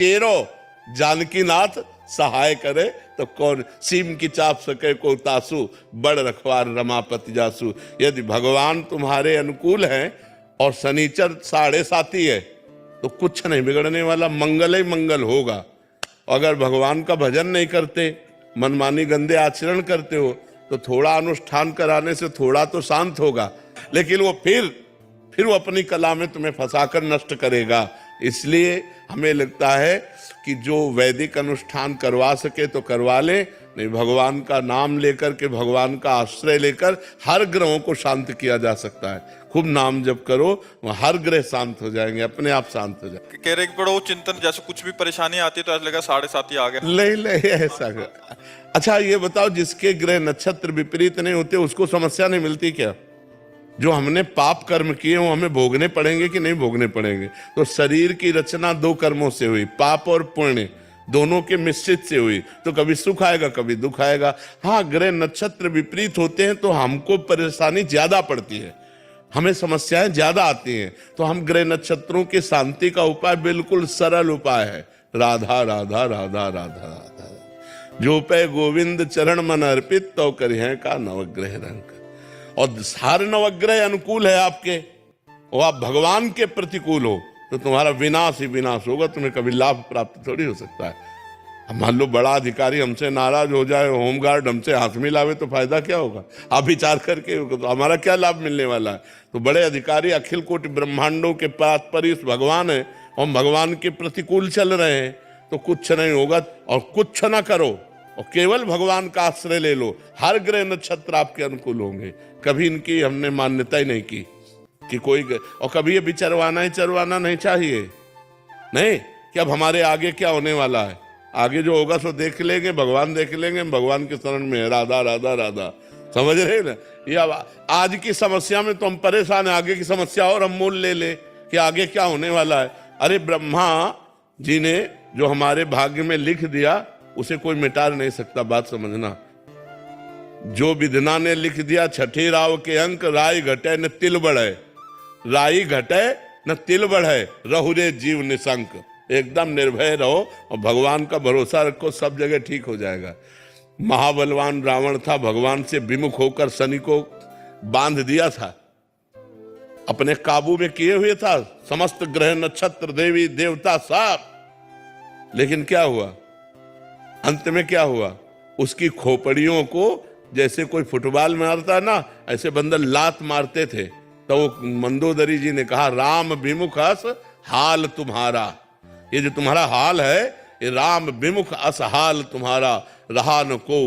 केरो जानकी नाथ सहाय करे तो कौन, सीम की चाप सके को तासु, बड़ रखवार रमापति जासु। यदि भगवान तुम्हारे अनुकूल हैं और शनिचर 7.5 है तो कुछ नहीं बिगड़ने वाला, मंगल ही मंगल होगा। अगर भगवान का भजन नहीं करते, मनमानी गंदे आचरण करते हो तो थोड़ा अनुष्ठान कराने से थोड़ा तो शांत होगा, लेकिन वो फिर वो अपनी कला में तुम्हें फंसाकर नष्ट करेगा। इसलिए हमें लगता है कि जो वैदिक अनुष्ठान करवा सके तो करवा ले, नहीं भगवान का नाम लेकर के, भगवान का आश्रय लेकर हर ग्रहों को शांत किया जा सकता है। खूब नाम जप करो, हर ग्रह शांत हो जाएंगे, अपने आप शांत हो जाएंगे। कह रहे बड़ो चिंतन, जैसे कुछ भी परेशानी आती है तो ऐसा लगा 7.5 आ गया। ले ऐसा। अच्छा ये बताओ, जिसके ग्रह नक्षत्र विपरीत नहीं होते उसको समस्या नहीं मिलती क्या? जो हमने पाप कर्म किए वो हमें भोगने पड़ेंगे कि नहीं भोगने पड़ेंगे? तो शरीर की रचना 2 कर्मों से हुई, पाप और पुण्य दोनों के मिश्रित से हुई, तो कभी सुख आएगा कभी दुख आएगा। हाँ, ग्रह नक्षत्र विपरीत होते हैं तो हमको परेशानी ज्यादा पड़ती है, हमें समस्याएं ज्यादा आती हैं। तो हम ग्रह नक्षत्रों की शांति का उपाय बिल्कुल सरल उपाय है, राधा राधा राधा राधा राधा, जो पे गोविंद चरण मन अर्पित तो करिए का नवग्रह रंग। और हर नवग्रह अनुकूल है आपके, और आप भगवान के प्रतिकूल हो तो तुम्हारा विनाश ही विनाश होगा, तुम्हें कभी लाभ प्राप्त थोड़ी हो सकता है। मान लो बड़ा अधिकारी हमसे नाराज हो जाए, होमगार्ड हमसे हाथ मिलावे तो फायदा क्या होगा? आप विचार करके तो हमारा क्या लाभ मिलने वाला है? तो बड़े अधिकारी अखिल कोटि ब्रह्मांडों के तात्पर्य भगवान है, हम भगवान के प्रतिकूल चल रहे हैं तो कुछ नहीं होगा। और कुछ ना करो और केवल भगवान का आश्रय ले लो, हर ग्रह नक्षत्र आपके अनुकूल होंगे। कभी इनकी हमने मान्यता ही नहीं की कि कोई, और कभी ये भी चरवाना नहीं चाहिए। नहीं कि अब हमारे आगे क्या होने वाला है, आगे जो होगा सो देख लेंगे, भगवान देख लेंगे, भगवान के शरण में है, राधा राधा राधा। समझ रहे ना? ये आज की समस्या में तो हम परेशान है, आगे की समस्या और हम मोल ले कि आगे क्या होने वाला है। अरे ब्रह्मा जी ने जो हमारे भाग्य में लिख दिया उसे कोई मिटा नहीं सकता, बात समझना। जो विधना ने लिख दिया 6ठे राव के अंक, राई घटे न तिल बढ़े, राई घटे न तिल बढ़े, रहु रे जीव निशंक। एकदम निर्भय रहो और भगवान का भरोसा रखो, सब जगह ठीक हो जाएगा। महाबलवान रावण था, भगवान से विमुख होकर शनि को बांध दिया था, अपने काबू में किए हुए था, समस्त ग्रह नक्षत्र देवी देवता सब। लेकिन क्या हुआ अंत में? क्या हुआ? उसकी खोपड़ियों को जैसे कोई फुटबॉल मारता है ना, ऐसे बंदर लात मारते थे। तो मंदोदरी जी ने कहा, राम विमुख अस हाल तुम्हारा, ये जो तुम्हारा हाल है ये राम विमुख अस हाल तुम्हारा, रहा न को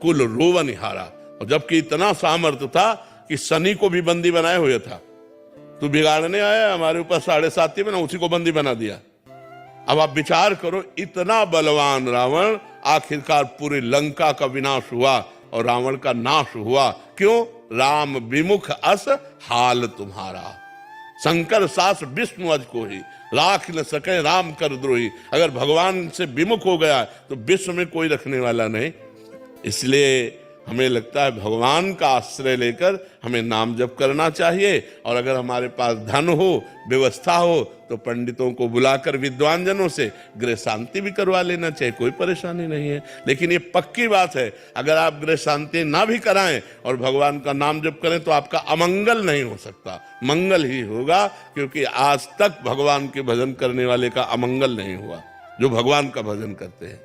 कुल रोवन हारा। और जबकि इतना सामर्थ्य था कि शनि को भी बंदी बनाए हुए था। तू बिगाड़ने आया हमारे ऊपर 7.5 में ना, उसी को बंदी बना दिया। अब आप विचार करो, इतना बलवान रावण, आखिरकार पूरी लंका का विनाश हुआ और रावण का नाश हुआ। क्यों? राम विमुख अस हाल तुम्हारा, शंकर सास विष्णु अज को ही, राख न सके राम कर द्रोही। अगर भगवान से विमुख हो गया तो विश्व में कोई रखने वाला नहीं। इसलिए हमें लगता है भगवान का आश्रय लेकर हमें नाम जप करना चाहिए। और अगर हमारे पास धन हो, व्यवस्था हो, तो पंडितों को बुलाकर विद्वान जनों से गृह शांति भी करवा लेना चाहिए, कोई परेशानी नहीं है। लेकिन ये पक्की बात है, अगर आप गृह शांति ना भी कराएं और भगवान का नाम जप करें तो आपका अमंगल नहीं हो सकता, मंगल ही होगा। क्योंकि आज तक भगवान के भजन करने वाले का अमंगल नहीं हुआ, जो भगवान का भजन करते हैं।